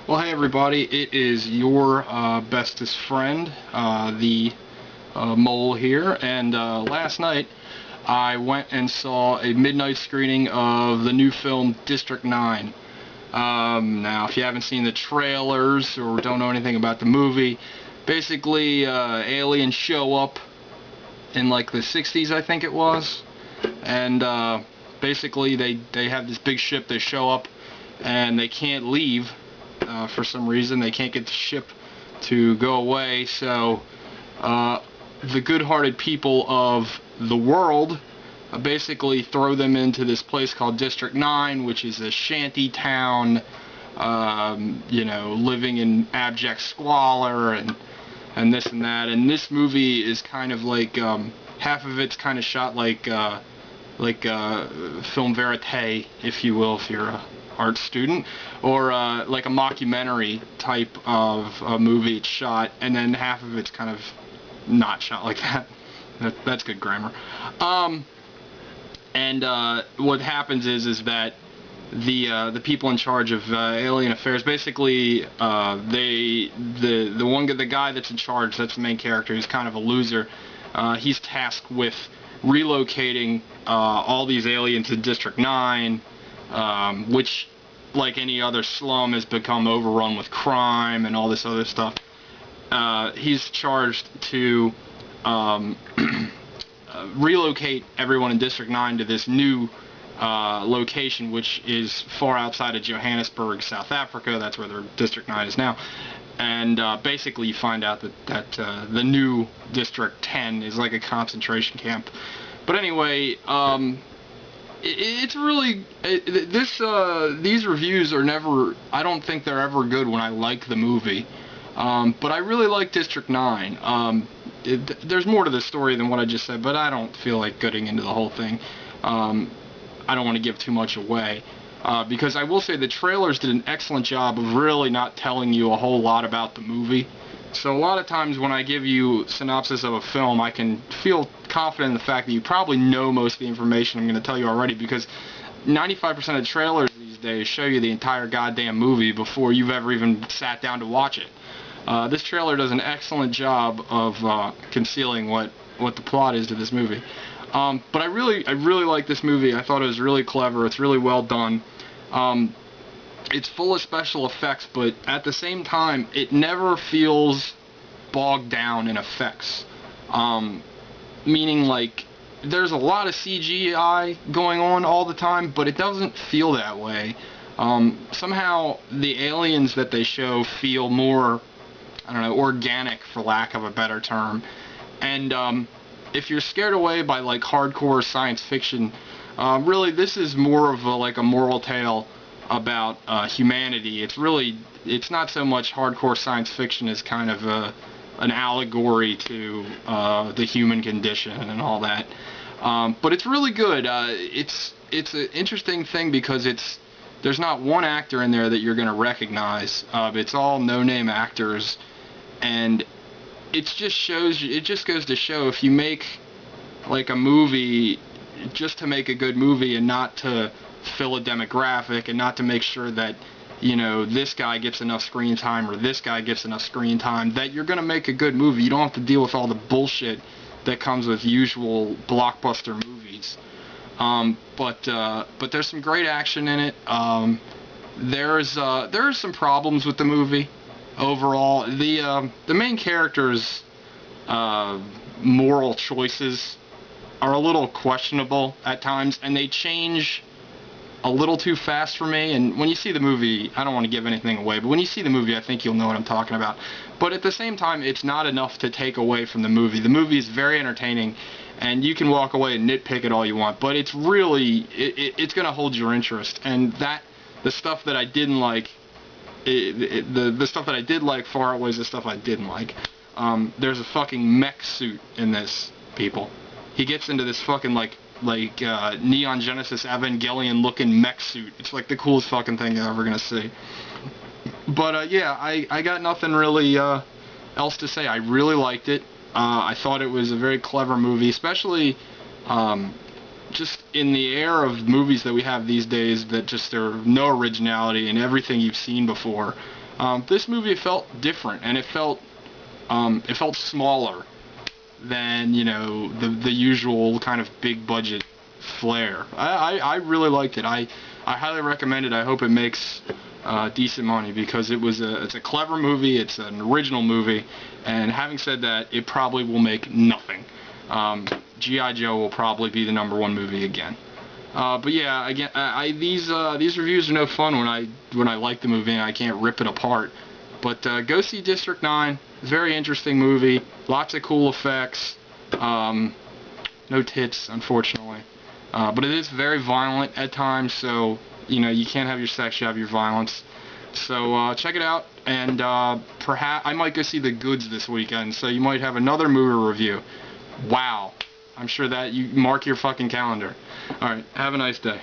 Well, hey everybody, it is your bestest friend, the mole here, and last night I went and saw a midnight screening of the new film District 9. Now, if you haven't seen the trailers or don't know anything about the movie, basically aliens show up in like the 60s, I think it was, and basically they have this big ship. They show up and they can't leave. For some reason they can't get the ship to go away, so the good-hearted people of the world basically throw them into this place called District 9, which is a shanty town, living in abject squalor and this and that. And this movie is kind of like half of it's kind of shot like film verite, if you will, if you're a art student, or like a mockumentary type of movie. It's shot, and then half of it's kind of not shot like that. That's good grammar. And what happens is that the people in charge of alien affairs, basically, the guy that's in charge, that's the main character, he's kind of a loser. He's tasked with relocating all these aliens to District 9, which, like any other slum, has become overrun with crime and all this other stuff. He's charged to relocate everyone in District 9 to this new location, which is far outside of Johannesburg, South Africa. That's where their District 9 is now. And basically you find out that the new District 10 is like a concentration camp. But anyway, it's really, these reviews are never, I don't think they're ever good when I like the movie. But I really like District 9. There's more to the story than what I just said, but I don't feel like getting into the whole thing. I don't want to give too much away. Because I will say the trailers did an excellent job of really not telling you a whole lot about the movie. So a lot of times when I give you synopsis of a film, I can feel confident in the fact that you probably know most of the information I'm going to tell you already, because 95% of trailers these days show you the entire goddamn movie before you've ever even sat down to watch it. This trailer does an excellent job of concealing what the plot is to this movie. But I really like this movie. I thought it was really clever. It's really well done. It's full of special effects, but at the same time, it never feels bogged down in effects. Meaning, like, there's a lot of CGI going on all the time, but it doesn't feel that way. Somehow, the aliens that they show feel more, I don't know, organic, for lack of a better term. And if you're scared away by like hardcore science fiction, really this is more of a moral tale about humanity. It's not so much hardcore science fiction as kind of an allegory to the human condition and all that. But it's really good. It's an interesting thing because there's not one actor in there that you're going to recognize. It's all no-name actors, and it just goes to show, if you make like a movie just to make a good movie and not to fill a demographic and not to make sure that, you know, this guy gets enough screen time or this guy gets enough screen time, that you're going to make a good movie. You don't have to deal with all the bullshit that comes with usual blockbuster movies. But there's some great action in it. There are some problems with the movie overall. The main character's moral choices are a little questionable at times, and they change a little too fast for me. And when you see the movie, I don't want to give anything away, but when you see the movie, I think you'll know what I'm talking about. But at the same time, it's not enough to take away from the movie. The movie is very entertaining, and you can walk away and nitpick it all you want, but it's really, it's going to hold your interest. And the stuff that I didn't like, the stuff that I did like far outweighs the stuff I didn't like. There's a fucking mech suit in this, people. He gets into this fucking like Neon Genesis Evangelion looking mech suit. It's like the coolest fucking thing you're ever gonna see. But yeah, I got nothing really else to say. I really liked it. I thought it was a very clever movie, especially just in the era of movies that we have these days that just are no originality and everything you've seen before. This movie felt different, and it felt smaller than, you know, the usual kind of big budget flair. I really liked it. I highly recommend it. I hope it makes decent money, because it's a clever movie, it's an original movie, and having said that, it probably will make nothing. G.I. Joe will probably be the #1 movie again. But yeah, again, these reviews are no fun when I like the movie and I can't rip it apart. But go see District 9. Very interesting movie. Lots of cool effects. No tits, unfortunately. But it is very violent at times, so you know, you can't have your sex, you have your violence. So check it out, and perhaps I might go see The Goods this weekend, so you might have another movie review. Wow. I'm sure that you mark your fucking calendar. Alright, have a nice day.